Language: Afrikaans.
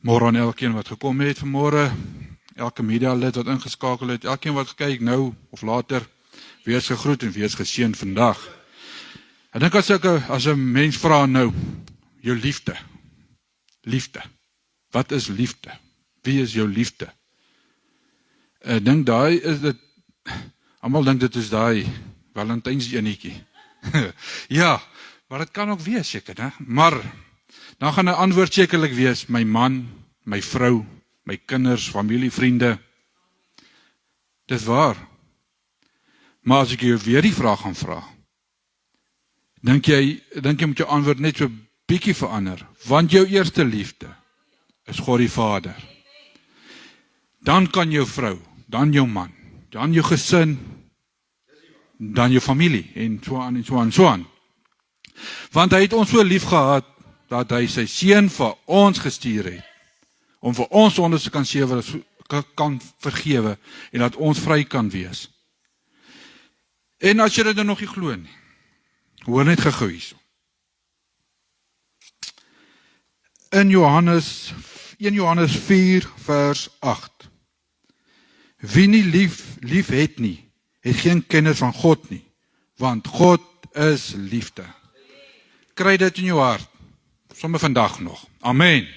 Môre aan elkeen wat gekom het vanmôre, elke media lid wat ingeskakel het, elkeen wat gekyk nou of later, wees gegroet en wees geseën vandag. Ek dink as 'n mens vra nou, jou liefde, wat is liefde? Wie is jou liefde? Ek dink daai is dit, almal dink dit is daai Valentyns enetjie. Ja, maar dit kan ook wees seker, né? Maar dan gaan 'n antwoord sekerlik wees, my man, my vrou, my kinders, familie, vriende. Dis waar. Maar as ek jou weer die vraag gaan vra, dink jy moet jou antwoord net so bietjie verander, want jou eerste liefde is God die Vader. Dan kan jou vrou, dan jou man, dan jou gesin, dan jou familie, en so aan en so aan, so aan. Want hy het ons so lief gehad, dat hy sy seun vir ons gestuur het, om vir ons sondes te kan vergewe, en dat ons vry kan wees. En as jy dit nog nie glo nie, hoor net gou hierso. In 1 Johannes 4 vers 8. Wie nie lief het nie, het geen kennis van God nie, want God is liefde. Kry dit in jou hart, sommer vandag nog. Amen.